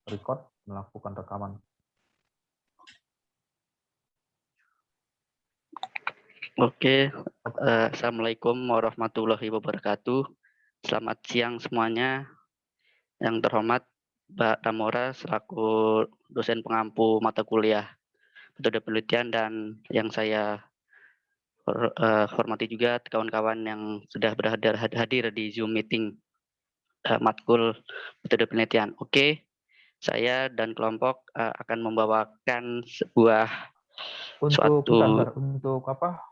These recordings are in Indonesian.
record, melakukan rekaman. Oke, Assalamualaikum warahmatullahi wabarakatuh. Selamat siang semuanya. Yang terhormat Mbak Tamora selaku dosen pengampu mata kuliah metode penelitian, dan yang saya hormati juga kawan-kawan yang sudah hadir di Zoom meeting matkul metode penelitian. Oke, saya dan kelompok akan membawakan sebuah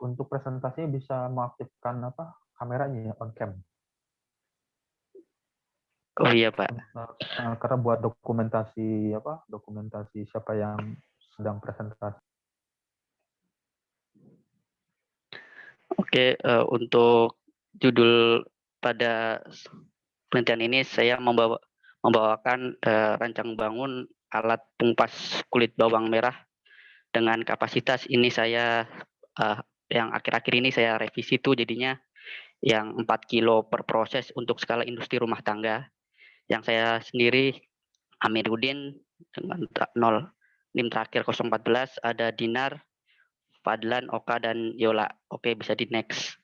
Untuk presentasinya bisa mengaktifkan kameranya ya, on cam. Oh iya Pak. Karena buat dokumentasi siapa yang sedang presentasi. Oke, untuk judul pada penelitian ini saya membawakan rancang bangun alat pengupas kulit bawang merah dengan kapasitas ini saya yang akhir-akhir ini saya revisi tuh jadinya yang 4 kilo per proses untuk skala industri rumah tangga. Yang saya sendiri Amiruddin dengan 0 NIM terakhir 014, ada Dinar, Fadlan, Oka, dan Yola. Oke, bisa di next.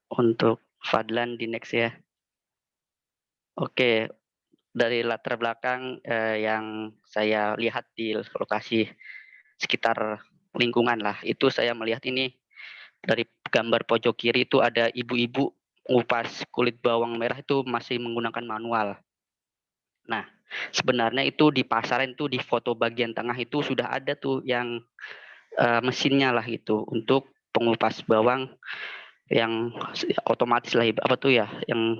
Untuk Fadlan di next ya. Oke, dari latar belakang yang saya lihat di lokasi sekitar lingkungan lah, itu saya melihat ini dari gambar pojok kiri itu ada ibu-ibu ngupas kulit bawang merah itu masih menggunakan manual. Nah, sebenarnya itu di pasaran tuh di foto bagian tengah itu sudah ada tuh yang mesinnya lah itu untuk pengupas bawang yang otomatis lah, apa tuh ya, yang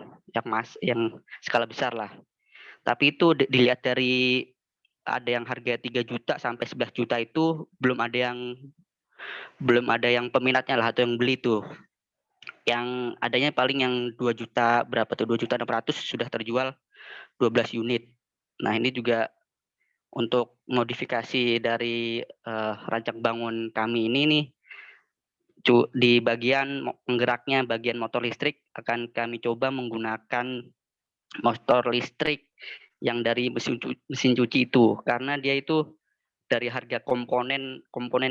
skala besar lah. Tapi itu dilihat dari ada yang harga 3 juta sampai 11 juta itu belum ada yang peminatnya lah atau yang beli tuh. Yang adanya paling yang 2 juta berapa tuh, 2.600.000 sudah terjual 12 unit. Nah, ini juga untuk modifikasi dari rancang bangun kami ini nih, di bagian penggeraknya, bagian motor listrik akan kami coba menggunakan motor listrik yang dari mesin cuci itu, karena dia itu dari harga komponen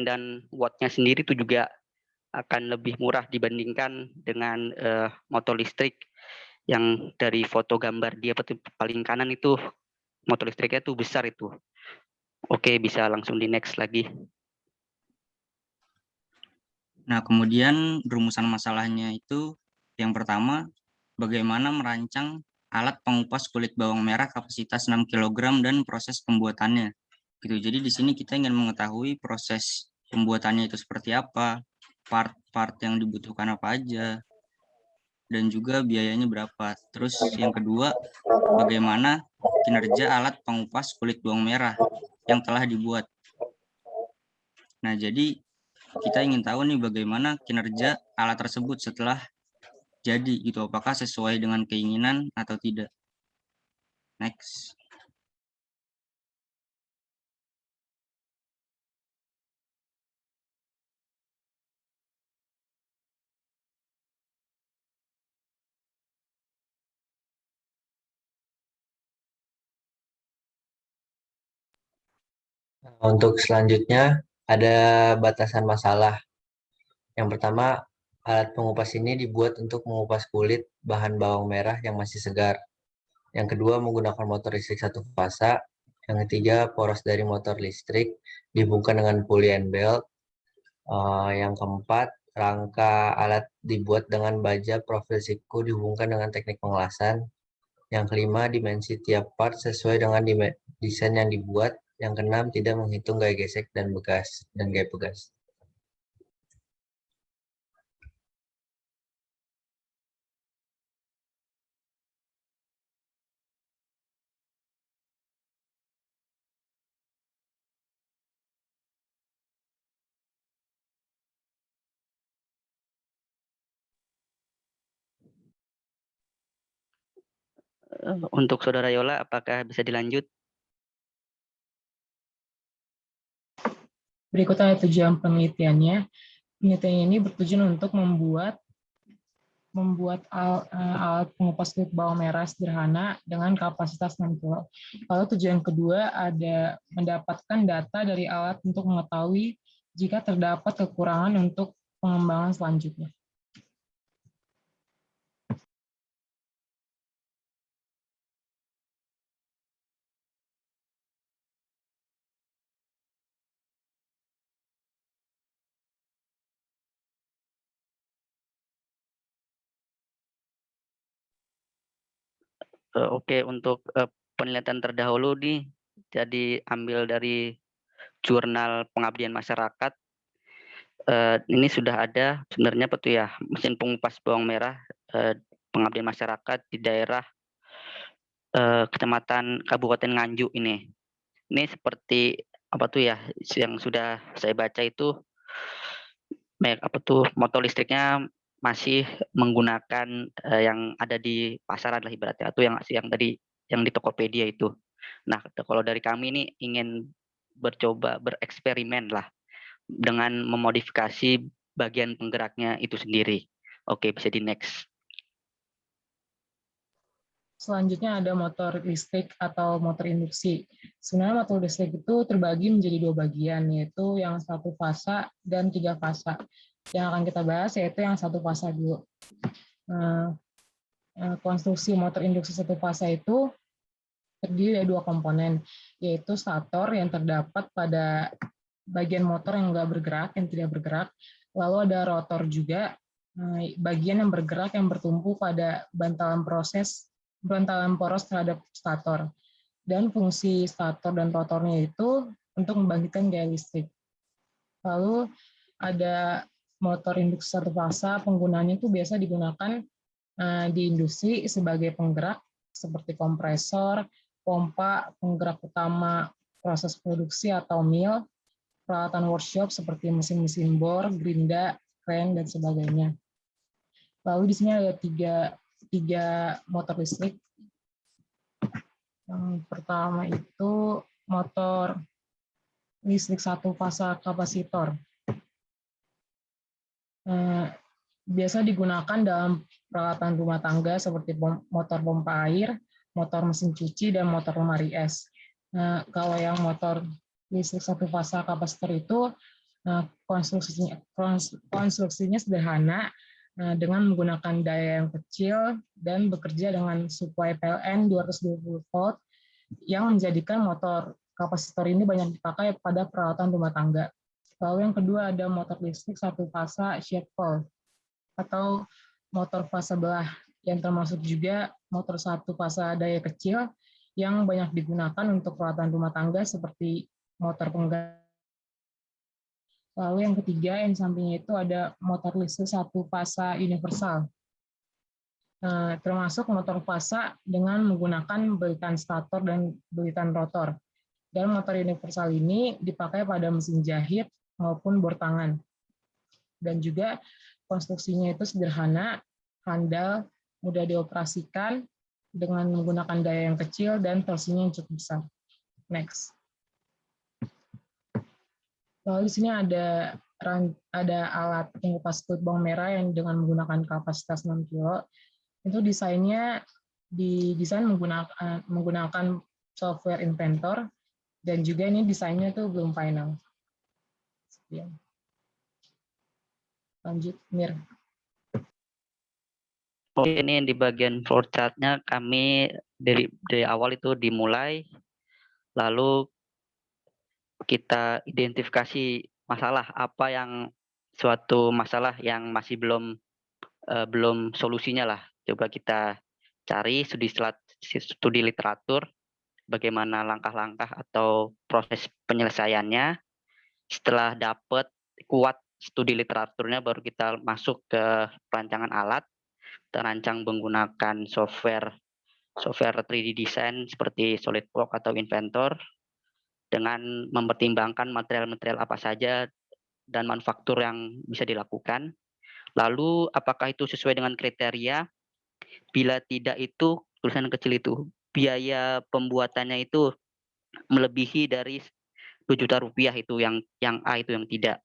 dan wattnya sendiri itu juga akan lebih murah dibandingkan dengan motor listrik yang dari foto gambar dia paling kanan itu motor listriknya tuh besar itu. Oke, bisa langsung di next lagi. Nah, kemudian rumusan masalahnya itu yang pertama, bagaimana merancang alat pengupas kulit bawang merah kapasitas 6 kg dan proses pembuatannya. Gitu. Jadi di sini kita ingin mengetahui proses pembuatannya itu seperti apa, part-part yang dibutuhkan apa aja, dan juga biayanya berapa. Terus yang kedua, bagaimana kinerja alat pengupas kulit bawang merah yang telah dibuat. Nah, jadi kita ingin tahu nih bagaimana kinerja alat tersebut setelah jadi gitu, apakah sesuai dengan keinginan atau tidak. Next. Untuk selanjutnya ada batasan masalah. Yang pertama, alat pengupas ini dibuat untuk mengupas kulit bahan bawang merah yang masih segar. Yang kedua, menggunakan motor listrik satu fasa. Yang ketiga, poros dari motor listrik dihubungkan dengan pulley and belt. Yang keempat, rangka alat dibuat dengan baja profil siku dihubungkan dengan teknik pengelasan. Yang kelima, dimensi tiap part sesuai dengan desain yang dibuat. Yang keenam, tidak menghitung gaya gesek dan gaya pegas. Untuk Saudara Yola, apakah bisa dilanjut? Berikutnya tujuan penelitiannya. Penelitian ini bertujuan untuk membuat membuat alat pengupas kulit bawang merah sederhana dengan kapasitas 6 kilo. Lalu tujuan kedua ada mendapatkan data dari alat untuk mengetahui jika terdapat kekurangan untuk pengembangan selanjutnya. Oke, untuk penelitian terdahulu nih, jadi ambil dari jurnal pengabdian masyarakat. Ini sudah ada sebenarnya apa tuh ya, mesin pengupas bawang merah pengabdian masyarakat di daerah Kecamatan Kabupaten Nganjuk ini. Ini seperti apa tuh ya, yang sudah saya baca itu apa tuh motor listriknya masih menggunakan yang ada di pasaran lah ibaratnya, atau yang tadi yang di Tokopedia itu. Nah, kalau dari kami ini ingin bercoba bereksperimen lah dengan memodifikasi bagian penggeraknya itu sendiri. Oke, bisa di next. Selanjutnya ada motor listrik atau motor induksi. Sebenarnya motor listrik itu terbagi menjadi dua bagian, yaitu yang satu fasa dan 3 fasa. Yang akan kita bahas yaitu yang satu fasa dulu. Konstruksi motor induksi satu fasa itu terdiri dari 2 komponen, yaitu stator yang terdapat pada bagian motor yang nggak bergerak, yang tidak bergerak. Lalu ada rotor juga, bagian yang bergerak yang bertumpu pada bantalan poros terhadap stator. Dan fungsi stator dan rotornya itu untuk membangkitkan gaya listrik. Lalu ada motor induksi satu fasa, penggunaannya itu biasa digunakan di industri sebagai penggerak seperti kompresor, pompa, penggerak utama proses produksi atau mill, peralatan workshop seperti mesin-mesin bor, gerinda, kren, dan sebagainya. Lalu di sini ada tiga motor listrik. Yang pertama itu motor listrik satu fasa kapasitor. Biasa digunakan dalam peralatan rumah tangga seperti motor pompa air, motor mesin cuci, dan motor lemari es. Nah, kalau yang motor listrik satu fasa kapasitor itu konstruksinya sederhana dengan menggunakan daya yang kecil dan bekerja dengan suplai PLN 220 volt yang menjadikan motor kapasitor ini banyak dipakai pada peralatan rumah tangga. Lalu yang kedua ada motor listrik satu fasa shift pole atau motor fasa belah, yang termasuk juga motor satu fasa daya kecil yang banyak digunakan untuk peralatan rumah tangga seperti motor penggerak. Lalu yang ketiga, yang sampingnya itu ada motor listrik satu fasa universal, termasuk motor fasa dengan menggunakan belitan stator dan belitan rotor. Dan motor universal ini dipakai pada mesin jahit maupun bor tangan. Dan juga konstruksinya itu sederhana, handal, mudah dioperasikan dengan menggunakan daya yang kecil dan torsinya yang cukup besar. Next. Lalu di sini ada alat pengupas kulit bawang merah yang dengan menggunakan kapasitas 6 kilo. Itu desainnya didesain menggunakan software Inventor, dan juga ini desainnya itu belum final. Sekian. Lanjut, Mir. Oke, ini di bagian flow chart-nya kami dari awal itu dimulai, lalu kita identifikasi masalah apa yang suatu masalah yang masih belum solusinya lah. Coba kita cari studi literatur, bagaimana langkah-langkah atau proses penyelesaiannya. Setelah dapat kuat studi literaturnya, baru kita masuk ke perancangan alat. Kita rancang menggunakan software 3D design seperti SolidWorks atau Inventor dengan mempertimbangkan material-material apa saja dan manufaktur yang bisa dilakukan. Lalu apakah itu sesuai dengan kriteria? Bila tidak, itu tulisan kecil itu biaya pembuatannya itu melebihi dari 2 juta rupiah, itu yang A, itu yang tidak.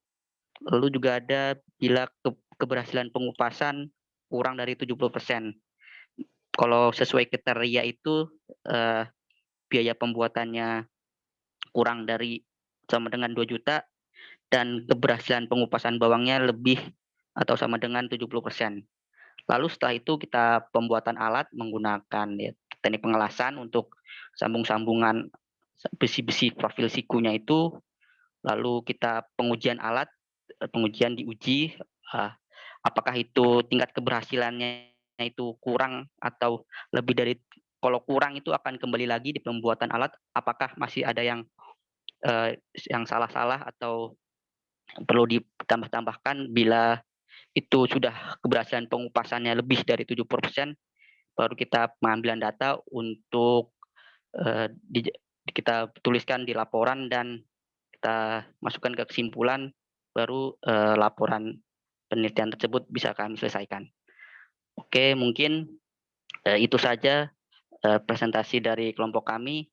Lalu juga ada bila keberhasilan pengupasan kurang dari 70%. Kalau sesuai kriteria itu biaya pembuatannya kurang dari sama dengan 2 juta dan keberhasilan pengupasan bawangnya lebih atau sama dengan 70%. Lalu setelah itu kita pembuatan alat menggunakan teknik pengelasan untuk sambung-sambungan besi-besi profil sikunya itu, lalu kita pengujian alat, pengujian diuji apakah itu tingkat keberhasilannya itu kurang atau lebih dari, kalau kurang itu akan kembali lagi di pembuatan alat, apakah masih ada yang salah-salah atau perlu ditambah-tambahkan. Bila itu sudah keberhasilan pengupasannya lebih dari 70%, baru kita pengambilan data untuk kita tuliskan di laporan dan kita masukkan ke kesimpulan, baru laporan penelitian tersebut bisa kami selesaikan. Oke, mungkin itu saja presentasi dari kelompok kami.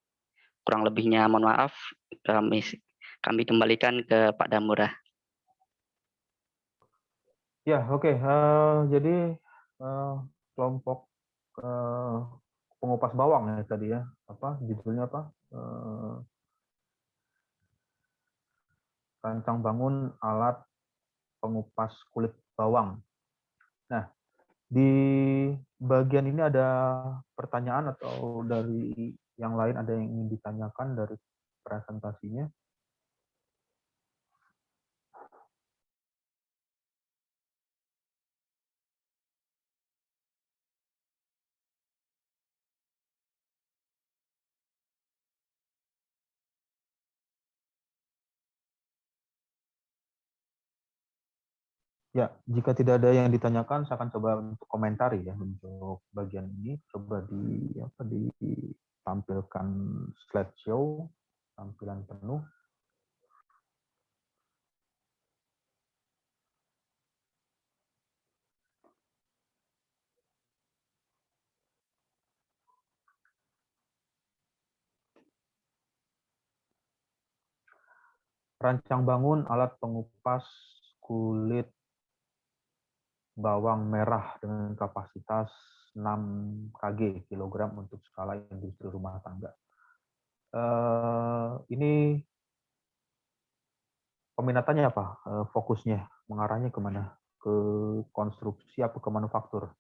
Kurang lebihnya mohon maaf. Kami kembalikan ke Pak Damura. Ya, oke. Jadi kelompok pengupas bawang ya tadi ya. Apa judulnya apa? Rancang bangun alat pengupas kulit bawang. Nah, di bagian ini ada pertanyaan atau dari yang lain ada yang ingin ditanyakan dari presentasinya? Ya, jika tidak ada yang ditanyakan, saya akan coba untuk komentari ya untuk bagian ini. Coba ditampilkan slideshow, tampilan penuh. Rancang bangun alat pengupas kulit bawang merah dengan kapasitas 6 kg kilogram untuk skala industri rumah tangga. Ini peminatannya apa? Fokusnya mengarahnya kemana? Ke konstruksi atau ke manufaktur?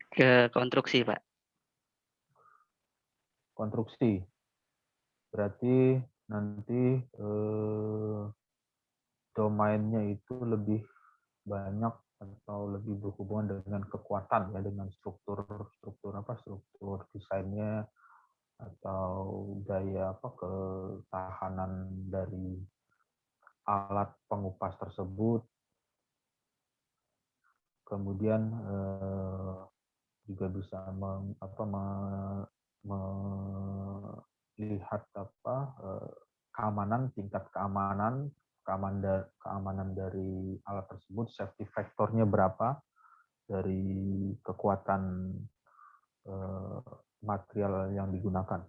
Ke konstruksi, Pak. Konstruksi. Berarti nanti domainnya itu lebih banyak atau lebih berhubungan dengan kekuatan ya, dengan struktur desainnya atau daya ketahanan dari alat pengupas tersebut. Kemudian juga bisa melihat keamanan, tingkat keamanan dari alat tersebut, safety factor-nya berapa dari kekuatan material yang digunakan.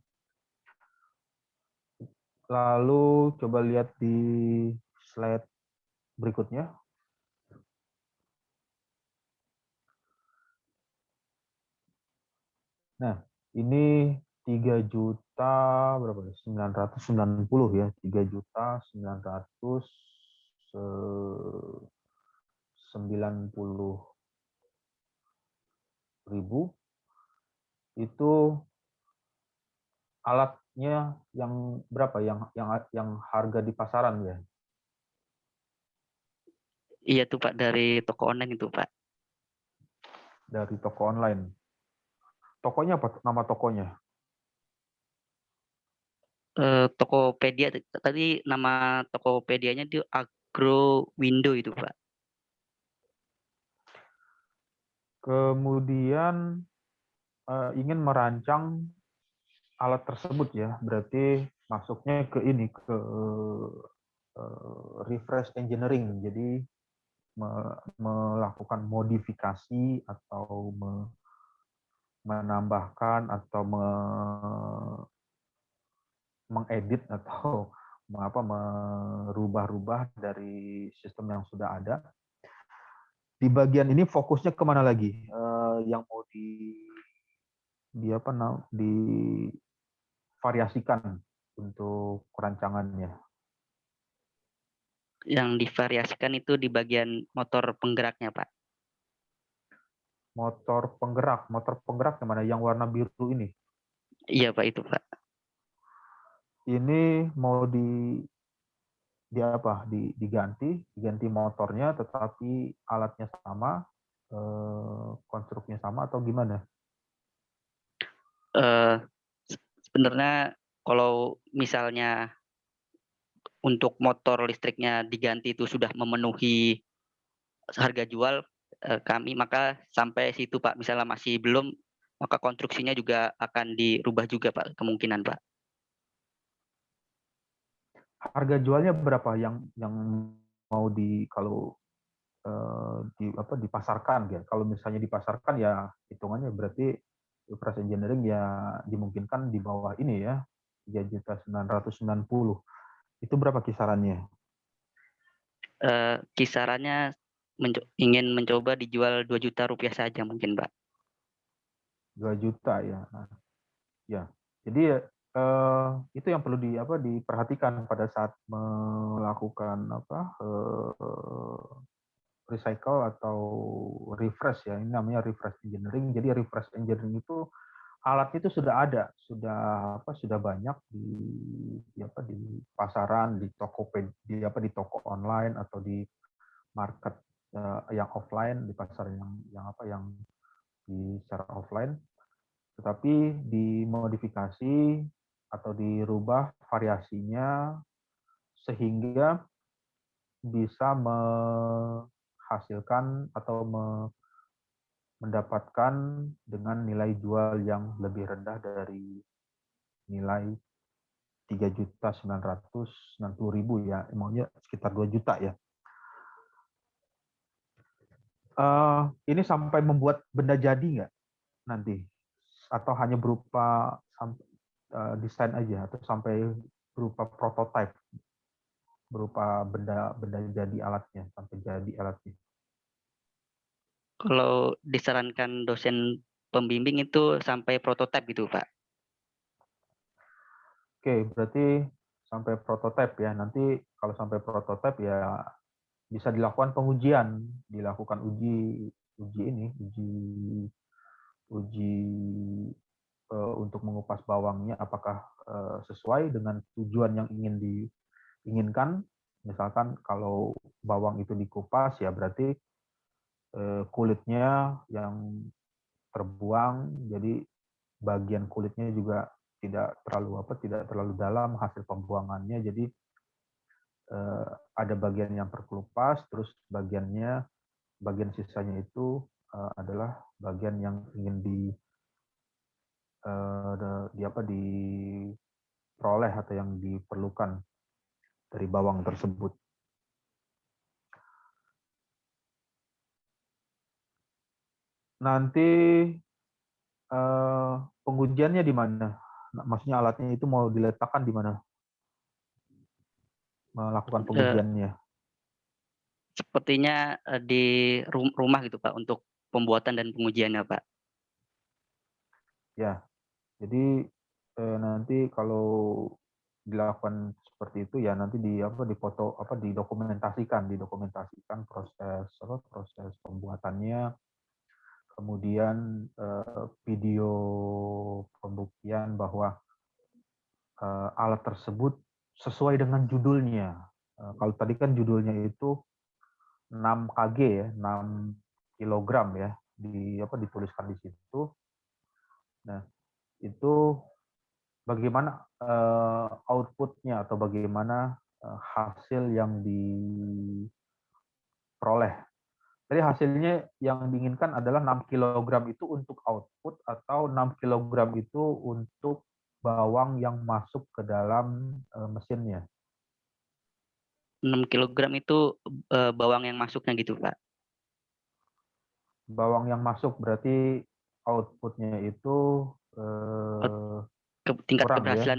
Lalu coba lihat di slide berikutnya. Nah, ini 3 juta berapa ya? 990 ya, 3.990.000 itu alatnya yang berapa? Yang harga di pasaran ya? Iya tuh Pak, dari toko online itu Pak. Dari toko online. Tokonya apa? Nama tokonya? Tokopedia tadi, nama Tokopedianya itu Agro Window itu Pak. Kemudian ingin merancang alat tersebut ya, berarti masuknya ke ini, ke refresh engineering. Jadi melakukan modifikasi atau menambahkan atau mengedit atau merubah-rubah dari sistem yang sudah ada. di bagian ini fokusnya kemana lagi? Yang mau divariasikan untuk rancangannya. Yang divariasikan itu di bagian motor penggeraknya, Pak. Motor penggerak yang mana? Yang warna biru ini. Iya, Pak, itu, Pak. Ini mau diganti motornya, tetapi alatnya sama, konstruksinya sama atau gimana? Sebenarnya kalau misalnya untuk motor listriknya diganti itu sudah memenuhi harga jual kami, maka sampai situ, Pak. Misalnya masih belum, maka konstruksinya juga akan dirubah juga, Pak, kemungkinan, Pak. Harga jualnya berapa yang mau kalau dipasarkan ya? Kalau misalnya dipasarkan ya hitungannya berarti price engineering ya dimungkinkan di bawah ini ya, 3.990. Itu berapa kisarannya? Kisarannya ingin mencoba dijual 2 juta rupiah saja mungkin, Pak. 2 juta ya. Ya. Jadi itu yang perlu diperhatikan pada saat melakukan recycle atau refresh ya. Ini namanya refresh engineering. Jadi refresh engineering itu alat itu sudah ada, sudah banyak di pasaran, di di toko online atau di market yang offline, di pasar yang di secara offline, tetapi dimodifikasi atau dirubah variasinya sehingga bisa menghasilkan atau mendapatkan dengan nilai jual yang lebih rendah dari nilai 3.990.000 ya, maunya sekitar 2 juta ya. Ini sampai membuat benda jadi nggak nanti? Atau hanya berupa desain aja, atau sampai berupa prototype, berupa benda jadi alatnya, sampai jadi alatnya? Kalau disarankan dosen pembimbing itu sampai prototipe gitu, Pak. Oke, berarti sampai prototipe ya. Nanti kalau sampai prototipe ya bisa dilakukan pengujian, dilakukan uji untuk mengupas bawangnya apakah sesuai dengan tujuan yang diinginkan. Misalkan kalau bawang itu dikupas ya berarti kulitnya yang terbuang, jadi bagian kulitnya juga tidak terlalu dalam hasil pembuangannya, jadi ada bagian yang terkelupas, terus bagian sisanya itu adalah bagian yang ingin diperoleh atau yang diperlukan dari bawang tersebut. Nanti pengujiannya di mana? Maksudnya alatnya itu mau diletakkan di mana? Melakukan pengujiannya. Sepertinya di rumah gitu, Pak, untuk pembuatan dan pengujiannya, Pak. Ya, jadi nanti kalau dilakukan seperti itu ya nanti difoto didokumentasikan proses pembuatannya, kemudian video pembuktian bahwa alat tersebut sesuai dengan judulnya. Kalau tadi kan judulnya itu 6 kg ya, 6 kilogram ya, dituliskan di situ. Nah, itu bagaimana output-nya atau bagaimana hasil yang diperoleh. Jadi hasilnya yang diinginkan adalah 6 kg itu untuk output atau 6 kg itu untuk bawang yang masuk ke dalam mesinnya. 6 kg itu bawang yang masuknya gitu, Pak. Bawang yang masuk berarti output-nya itu Tingkat kurang ya.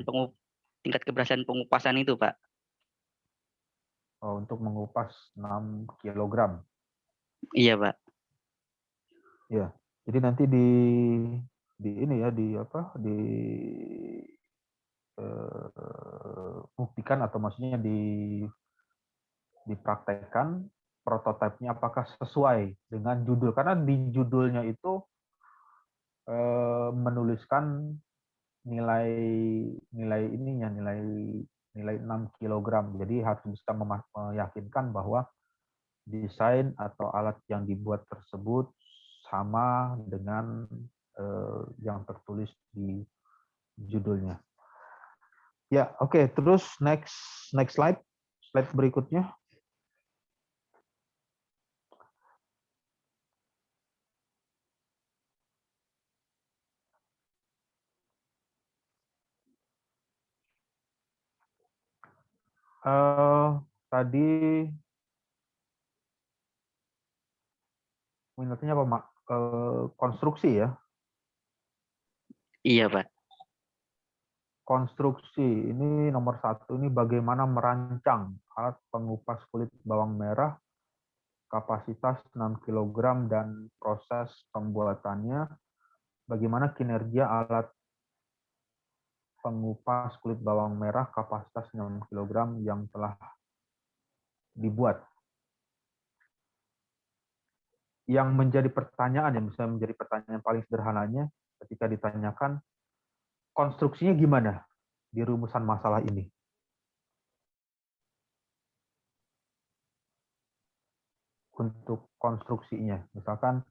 Tingkat keberhasilan pengupasan itu, Pak. Untuk mengupas 6 kg. Iya, Pak. Ya, jadi nanti di ini ya di apa buktikan atau maksudnya dipraktekkan prototipenya apakah sesuai dengan judul, karena di judulnya itu menuliskan nilai nilai ininya nilai 6 kilogram. Jadi harus bisa meyakinkan bahwa desain atau alat yang dibuat tersebut sama dengan yang tertulis di judulnya. Ya, oke. Terus next slide berikutnya. Tadi minatnya apa, Mak? Konstruksi ya. Iya, Pak. Konstruksi ini nomor 1, ini bagaimana merancang alat pengupas kulit bawang merah kapasitas 6 kg dan proses pembuatannya, bagaimana kinerja alat pengupas kulit bawang merah kapasitas 6 kg yang telah dibuat. Yang menjadi pertanyaan, yang bisa menjadi pertanyaan paling sederhananya ketika ditanyakan, konstruksinya gimana di rumusan masalah ini? Untuk konstruksinya, misalkan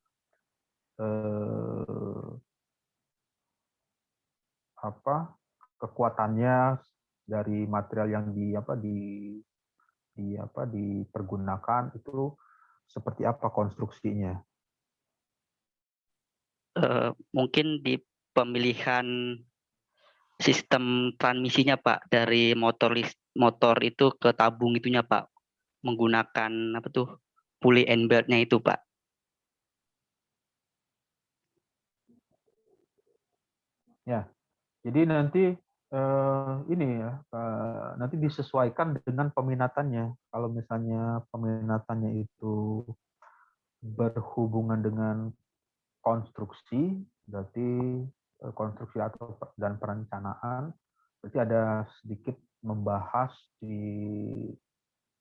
kekuatannya dari material yang dipergunakan itu seperti apa konstruksinya? Mungkin di pemilihan sistem transmisinya, Pak, dari motor itu ke tabung itunya, Pak, menggunakan apa tuh pulley and belt-nya itu, Pak. Ya, jadi nanti ini ya, nanti disesuaikan dengan peminatannya. Kalau misalnya peminatannya itu berhubungan dengan konstruksi, berarti konstruksi dan perencanaan, berarti ada sedikit membahas di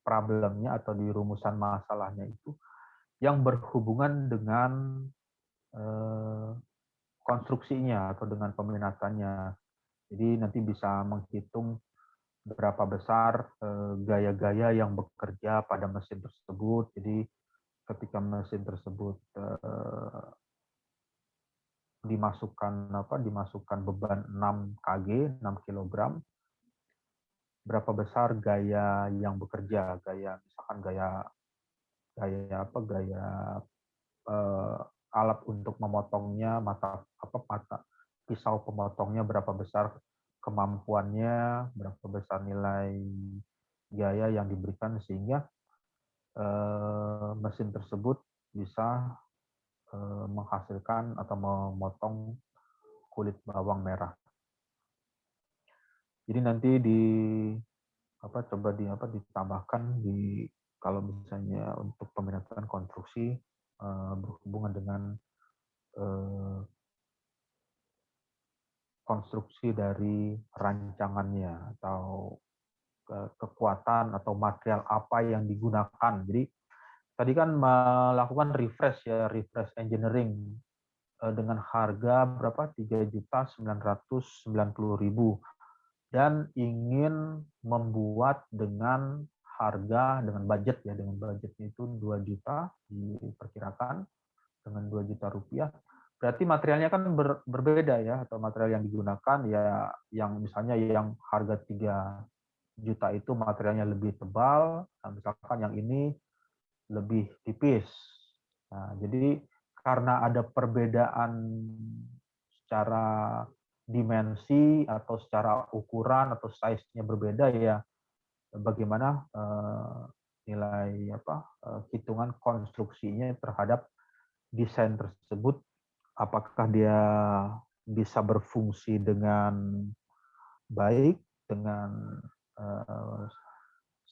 problemnya atau di rumusan masalahnya itu yang berhubungan dengan konstruksinya atau dengan peminatannya. Jadi nanti bisa menghitung berapa besar gaya-gaya yang bekerja pada mesin tersebut. Jadi ketika mesin tersebut dimasukkan beban 6 kg, 6 kg, berapa besar gaya yang bekerja, misalkan gaya alat untuk memotongnya, mata pisau pemotongnya berapa besar kemampuannya, berapa besar nilai gaya yang diberikan sehingga mesin tersebut bisa menghasilkan atau memotong kulit bawang merah. Jadi nanti coba ditambahkan kalau misalnya untuk peminatan konstruksi berhubungan dengan konstruksi dari rancangannya atau kekuatan atau material apa yang digunakan. Jadi tadi kan melakukan refresh engineering dengan harga berapa? 3.990.000 dan ingin membuat dengan budgetnya itu 2 juta diperkirakan dengan 2 juta rupiah. Berarti materialnya kan berbeda ya, atau material yang digunakan ya, yang misalnya yang harga 3 juta itu materialnya lebih tebal, nah misalkan yang ini lebih tipis. Nah, jadi karena ada perbedaan secara dimensi atau secara ukuran atau size-nya berbeda ya, bagaimana nilai hitungan konstruksinya terhadap desain tersebut, apakah dia bisa berfungsi dengan baik, dengan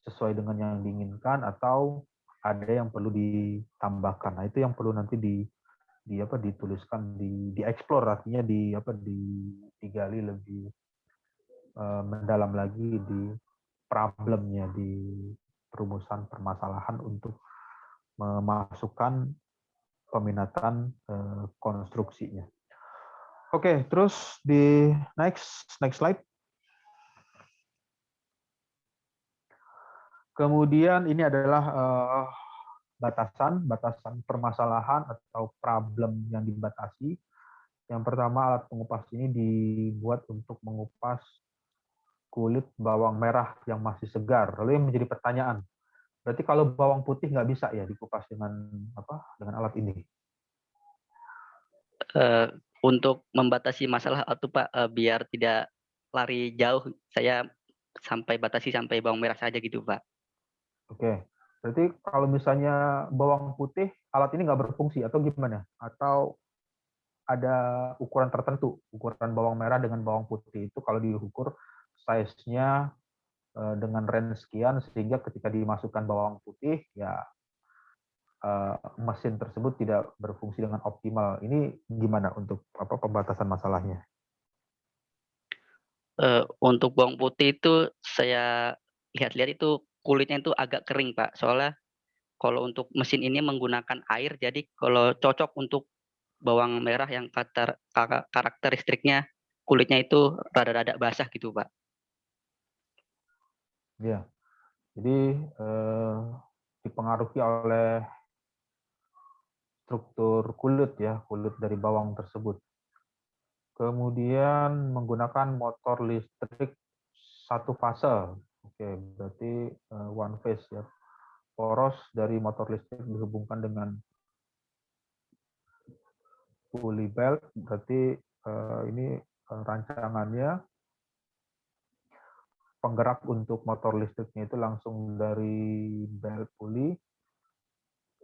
sesuai dengan yang diinginkan, atau ada yang perlu ditambahkan. Nah, itu yang perlu nanti dituliskan, dieksplor, artinya digali lebih mendalam lagi di problemnya, di perumusan permasalahan untuk memasukkan peminatan konstruksinya. Oke, terus di next slide. Kemudian ini adalah batasan permasalahan atau problem yang dibatasi. Yang pertama, alat pengupas ini dibuat untuk mengupas kulit bawang merah yang masih segar. Lalu yang menjadi pertanyaan, berarti kalau bawang putih nggak bisa ya dikupas dengan alat ini? Untuk membatasi masalah itu Pak, biar tidak lari jauh, saya batasi sampai bawang merah saja gitu Pak. Oke, berarti kalau misalnya bawang putih, alat ini nggak berfungsi atau gimana? Atau ada ukuran tertentu, ukuran bawang merah dengan bawang putih itu kalau diukur size-nya dengan range sekian, sehingga ketika dimasukkan bawang putih, ya mesin tersebut tidak berfungsi dengan optimal. Ini gimana untuk pembatasan masalahnya? Untuk bawang putih itu saya lihat-lihat itu kulitnya itu agak kering Pak. Soalnya kalau untuk mesin ini menggunakan air, jadi kalau cocok untuk bawang merah yang karakteristiknya kulitnya itu rada-rada basah gitu Pak. Ya, jadi dipengaruhi oleh struktur kulit dari bawang tersebut. Kemudian menggunakan motor listrik satu fase. Oke, berarti one phase ya. Poros dari motor listrik dihubungkan dengan pulley belt, berarti ini rancangannya. Penggerak untuk motor listriknya itu langsung dari belt pulley.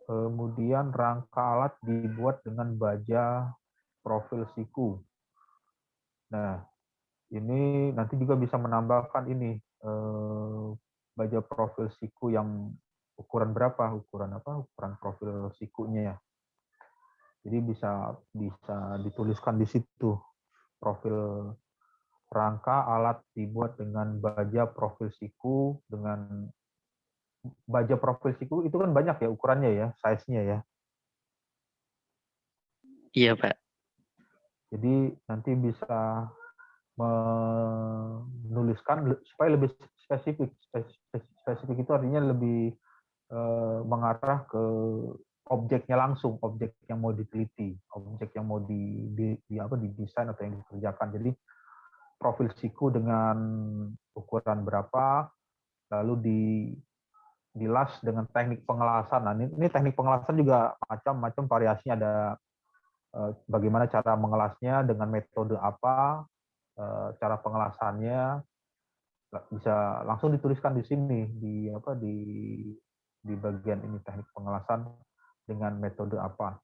Kemudian rangka alat dibuat dengan baja profil siku. Nah, ini nanti juga bisa menambahkan ini baja profil siku yang ukuran berapa, ukuran profil sikunya ya. Jadi bisa dituliskan di situ profil rangka alat dibuat dengan baja profil siku. Dengan baja profil siku itu kan banyak ya ukurannya ya, size-nya ya. Iya Pak. Jadi nanti bisa menuliskan supaya lebih spesifik. Spesifik itu artinya lebih mengarah ke objeknya langsung, objek yang mau diteliti, objek yang mau didesain atau yang dikerjakan. Jadi profil siku dengan ukuran berapa, lalu dilas dengan teknik pengelasan. Nah, ini teknik pengelasan juga macam-macam variasinya, ada bagaimana cara mengelasnya, dengan metode apa, cara pengelasannya, bisa langsung dituliskan di sini di bagian ini, teknik pengelasan dengan metode apa.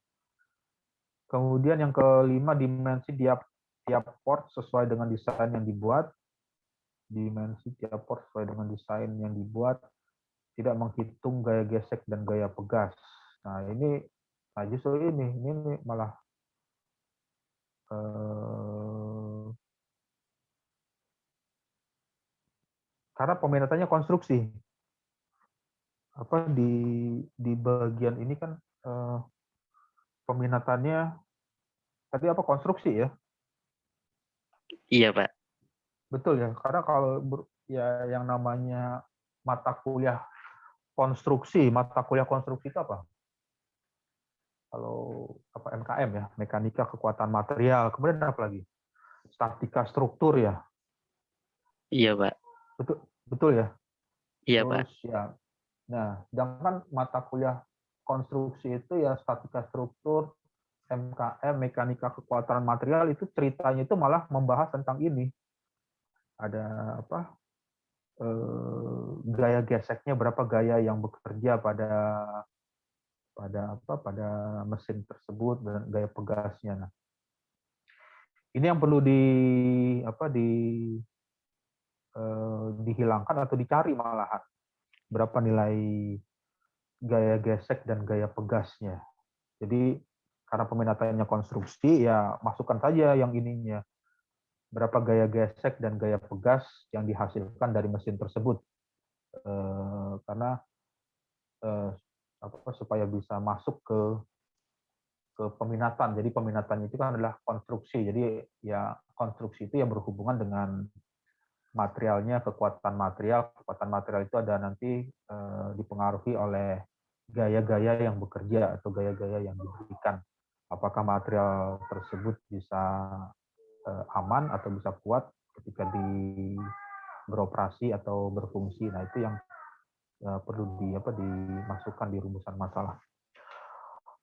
Kemudian yang kelima, dimensi tiap port sesuai dengan desain yang dibuat. Dimensi tiap port sesuai dengan desain yang dibuat, tidak menghitung gaya gesek dan gaya pegas. Nah, ini justru ini malah karena peminatannya konstruksi. Di bagian ini kan peminatannya tadi konstruksi ya? Iya Pak. Betul ya, karena kalau ya yang namanya mata kuliah konstruksi itu apa? Kalau MKM ya, mekanika kekuatan material. Kemudian apa lagi? Statika struktur ya. Iya Pak. Betul ya. Iya Terus Pak. ya. Nah, sedangkan mata kuliah konstruksi itu ya statika struktur, MKM mekanika kekuatan material, itu ceritanya itu malah membahas tentang ini. Ada gaya geseknya, berapa gaya yang bekerja pada mesin tersebut, dan gaya pegasnya. Nah, ini yang perlu dihilangkan atau dicari malahan. Berapa nilai gaya gesek dan gaya pegasnya. Jadi karena peminatannya konstruksi, ya masukkan saja yang ininya. Berapa gaya gesek dan gaya pegas yang dihasilkan dari mesin tersebut. Karena supaya bisa masuk ke peminatan. Jadi peminatan itu kan adalah konstruksi. Jadi ya konstruksi itu ya berhubungan dengan materialnya, kekuatan material. Kekuatan material itu ada nanti dipengaruhi oleh gaya-gaya yang bekerja atau gaya-gaya yang diberikan. Apakah material tersebut bisa aman atau bisa kuat ketika beroperasi atau berfungsi. Nah, itu yang perlu dimasukkan di rumusan masalah.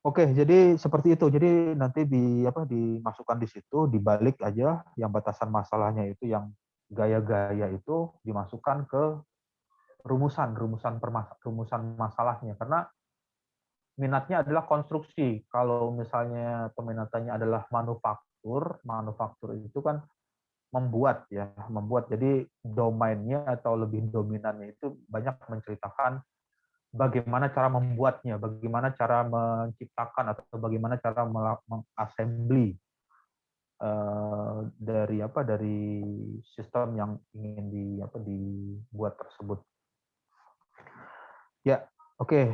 Oke, jadi seperti itu. Jadi nanti dimasukkan di situ, dibalik aja yang batasan masalahnya itu, yang gaya-gaya itu dimasukkan ke rumusan masalahnya, karena minatnya adalah konstruksi. Kalau misalnya peminatannya adalah manufaktur itu kan membuat. Jadi domainnya atau lebih dominannya itu banyak menceritakan bagaimana cara membuatnya, bagaimana cara menciptakan atau bagaimana cara mengassembly dari sistem yang ingin dibuat tersebut. Ya, oke.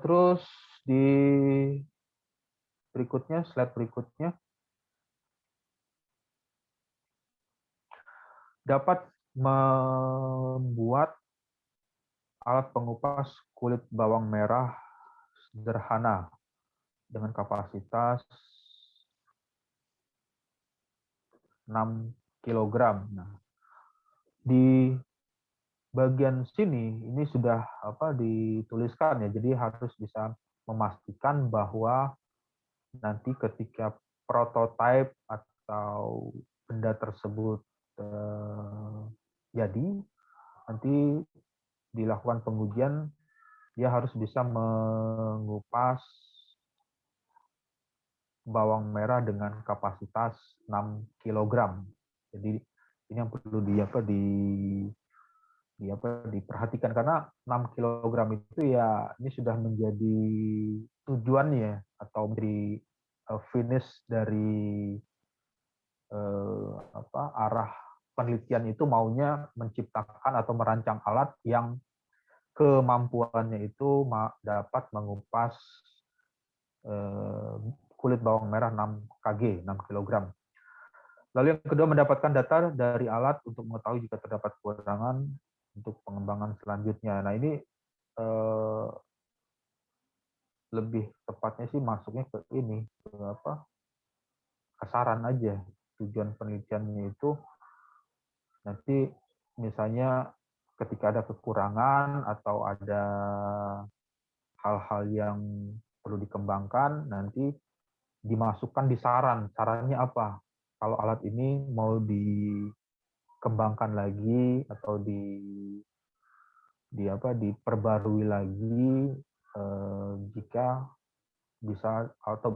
Terus di berikutnya, slide berikutnya, dapat membuat alat pengupas kulit bawang merah sederhana dengan kapasitas 6 kg. Nah, di bagian sini ini sudah dituliskan ya, jadi harus bisa memastikan bahwa nanti ketika prototipe atau benda tersebut jadi, nanti dilakukan pengujian, dia harus bisa mengupas bawang merah dengan kapasitas 6 kg. Jadi ini yang perlu diperhatikan, karena 6 kg itu ya ini sudah menjadi tujuannya atau menjadi finish dari arah penelitian itu, maunya menciptakan atau merancang alat yang kemampuannya itu dapat mengupas kulit bawang merah 6 kg. Lalu yang kedua, mendapatkan data dari alat untuk mengetahui jika terdapat kekurangan untuk pengembangan selanjutnya. Nah, ini lebih tepatnya sih masuknya ke ini, ke saran aja. Tujuan penelitiannya itu nanti misalnya ketika ada kekurangan atau ada hal-hal yang perlu dikembangkan, nanti dimasukkan di saran. Sarannya apa? Kalau alat ini mau dikembangkan lagi atau diperbarui lagi, jika bisa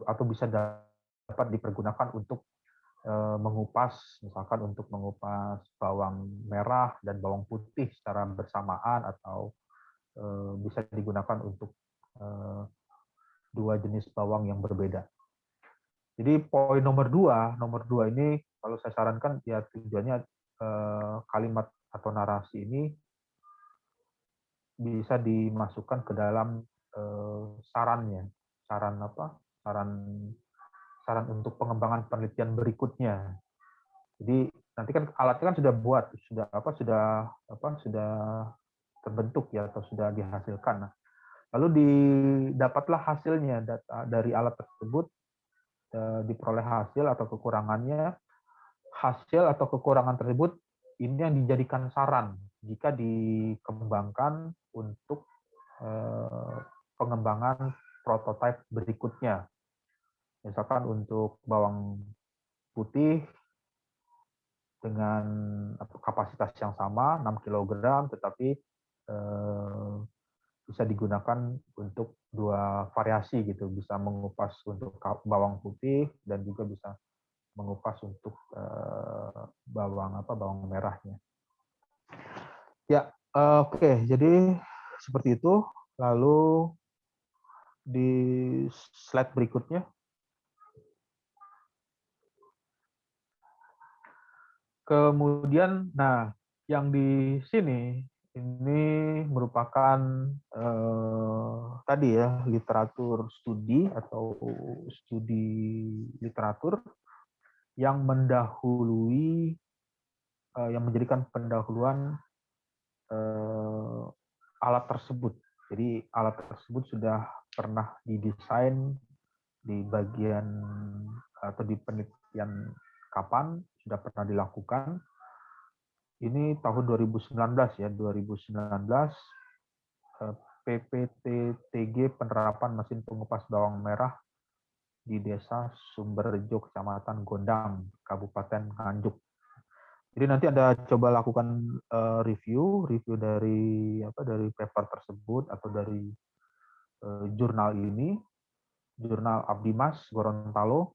atau bisa dapat dipergunakan untuk mengupas, misalkan untuk mengupas bawang merah dan bawang putih secara bersamaan, atau bisa digunakan untuk dua jenis bawang yang berbeda. Jadi poin nomor dua ini kalau saya sarankan ya, tujuannya kalimat atau narasi ini bisa dimasukkan ke dalam sarannya, saran untuk pengembangan penelitian berikutnya. Jadi nanti kan alatnya kan sudah terbentuk ya, atau sudah dihasilkan. Nah, lalu didapatlah hasilnya, data dari alat tersebut, diperoleh hasil atau kekurangannya. Hasil atau kekurangan tersebut ini yang dijadikan saran jika dikembangkan untuk pengembangan prototipe berikutnya. Misalkan untuk bawang putih dengan kapasitas yang sama 6 kg, tetapi bisa digunakan untuk dua variasi gitu, bisa mengupas untuk bawang putih dan juga bisa mengupas untuk bawang merahnya. Ya, oke. Jadi seperti itu. Lalu di slide berikutnya. Kemudian, nah, yang di sini ini merupakan tadi ya literatur studi atau studi literatur yang mendahului, yang menjadikan pendahuluan alat tersebut. Jadi alat tersebut sudah pernah didesain di bagian atau di penelitian kapan, sudah pernah dilakukan. Ini tahun 2019 ya, 2019 PPTTG penerapan mesin pengupas bawang merah di Desa Sumberjo, Kecamatan Gondang, Kabupaten Nganjuk. Jadi nanti Anda coba lakukan review dari paper tersebut atau dari jurnal ini, jurnal Abdimas Gorontalo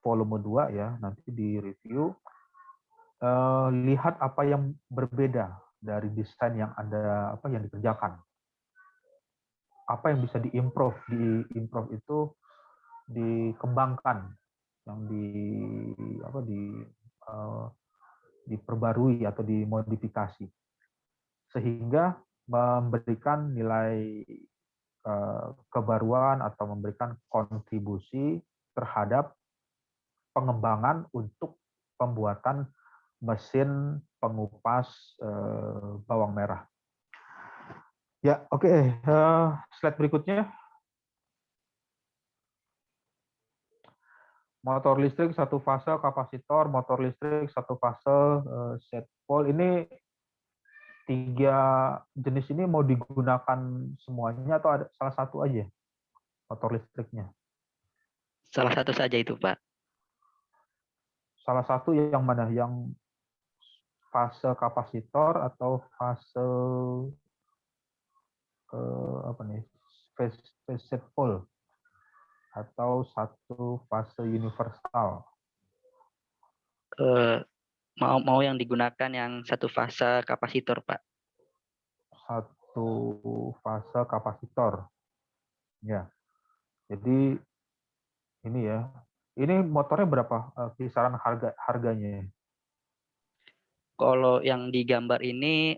volume 2 ya, nanti di review. Lihat apa yang berbeda dari desain yang yang dikerjakan. Apa yang bisa diimprove itu dikembangkan, yang diperbarui atau dimodifikasi, sehingga memberikan nilai kebaruan atau memberikan kontribusi terhadap pengembangan untuk pembuatan mesin pengupas bawang merah. Ya, oke. Slide berikutnya. Motor listrik satu fase kapasitor, motor listrik satu fase set pole. Ini 3 jenis ini mau digunakan semuanya atau ada salah satu aja motor listriknya? Salah satu saja itu, Pak. Salah satu yang mana? Yang fase kapasitor atau fase phase set pole atau satu fase universal? Mau yang digunakan yang satu fase kapasitor, Pak. Satu fase kapasitor. Ya. Jadi ini ya. Ini motornya berapa kisaran harganya? Kalau yang di gambar ini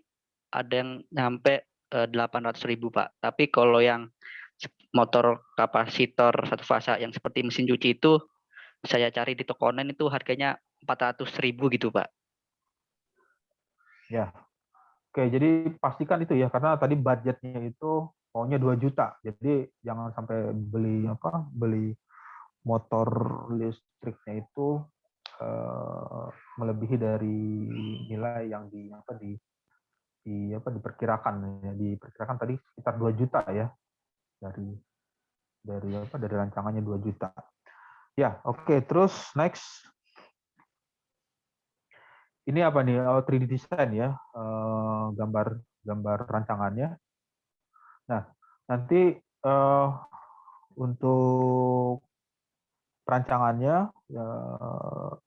ada yang nyampe 800.000, Pak. Tapi kalau yang motor kapasitor satu fase yang seperti mesin cuci itu saya cari di toko online itu harganya 400.000 gitu, Pak. Ya. Oke, jadi pastikan itu ya, karena tadi budgetnya itu maunya 2 juta. Jadi jangan sampai beli motor listriknya itu melebihi dari nilai yang diperkirakan ya. Diperkirakan tadi sekitar 2 juta ya. Dari rancangannya 2 juta. Ya, oke, terus next. Ini apa nih? 3D design ya, gambar rancangannya. Nah, nanti untuk perancangannya,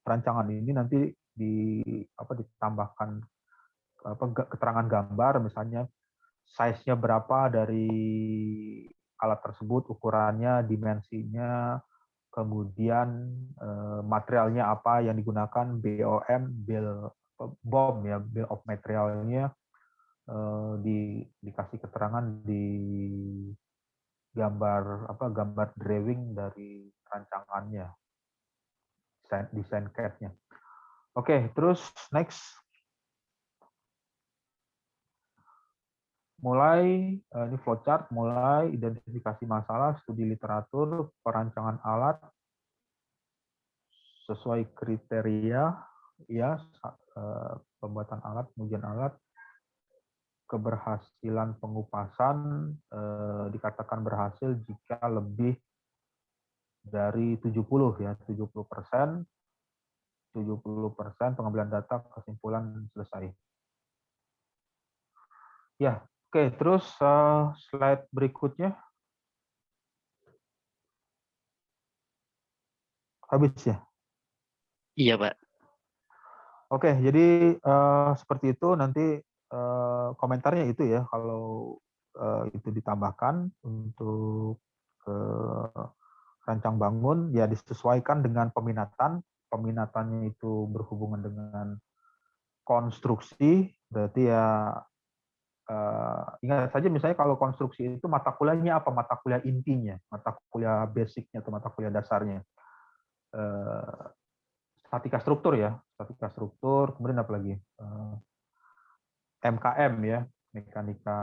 perancangan ini nanti ditambahkan keterangan gambar, misalnya size-nya berapa dari alat tersebut, ukurannya, dimensinya, kemudian materialnya apa yang digunakan, BOM ya, bill of materialnya, dikasih keterangan di gambar drawing dari rancangannya, desain CAD-nya. Oke, terus next. Mulai ini flowchart, mulai identifikasi masalah, studi literatur, perancangan alat sesuai kriteria ya, pembuatan alat, pengujian alat, keberhasilan pengupasan dikatakan berhasil jika lebih dari 70 ya, 70%, 70% pengambilan data kesimpulan selesai. Ya, oke, terus slide berikutnya. Habis ya? Iya, Pak. Oke, jadi seperti itu nanti komentarnya itu ya, kalau itu ditambahkan untuk ke rancang bangun, ya disesuaikan dengan peminatan. Peminatannya itu berhubungan dengan konstruksi, berarti ya ingat saja misalnya kalau konstruksi itu mata kuliahnya apa? Mata kuliah intinya, mata kuliah basicnya atau mata kuliah dasarnya. Statika struktur ya, statika struktur, kemudian apa lagi? MKM ya, mekanika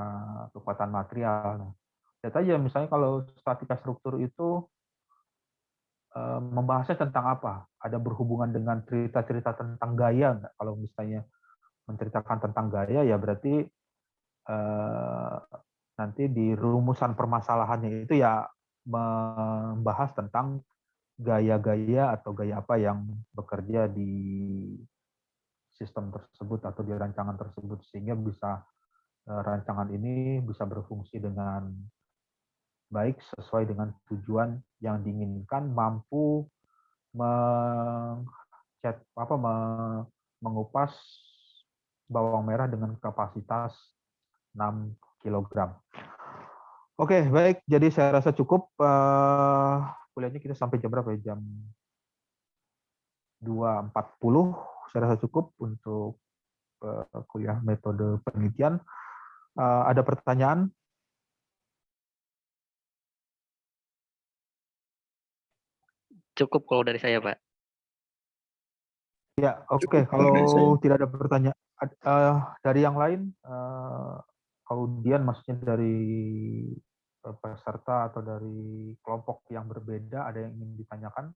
kekuatan material. Nah, lihat aja misalnya kalau statika struktur itu membahasnya tentang apa? Ada berhubungan dengan cerita-cerita tentang gaya nggak? Kalau misalnya menceritakan tentang gaya, ya berarti nanti di rumusan permasalahannya itu ya membahas tentang gaya-gaya atau gaya apa yang bekerja di sistem tersebut atau di rancangan tersebut, sehingga bisa rancangan ini bisa berfungsi dengan baik sesuai dengan tujuan yang diinginkan, mampu mengupas bawang merah dengan kapasitas 6 kg. Oke, baik. Jadi saya rasa cukup. Kuliahnya kita sampai jam berapa ya? Jam 2.40. Saya rasa cukup untuk kuliah metode penelitian. Ada pertanyaan? Cukup kalau dari saya, Pak. Ya, oke. Kalau tidak ada pertanyaan dari yang lain, kemudian maksudnya dari peserta atau dari kelompok yang berbeda, ada yang ingin ditanyakan?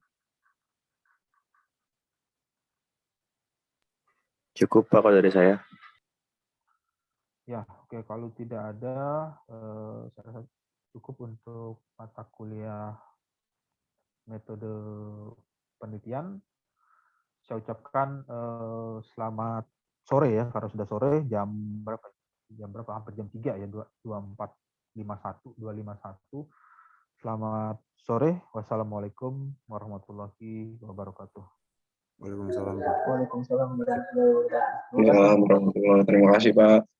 Cukup Pak kalau dari saya. Ya, oke. Kalau tidak ada, saya rasa cukup untuk mata kuliah metode penelitian. Saya ucapkan selamat sore ya, karena sudah sore, jam berapa? Jam berapa? Hampir jam 3 ya, 2.51. Selamat sore. Wassalamualaikum warahmatullahi wabarakatuh. Waalaikumsalam. Waalaikumsalam warahmatullahi wabarakatuh. Ya, terima kasih Pak.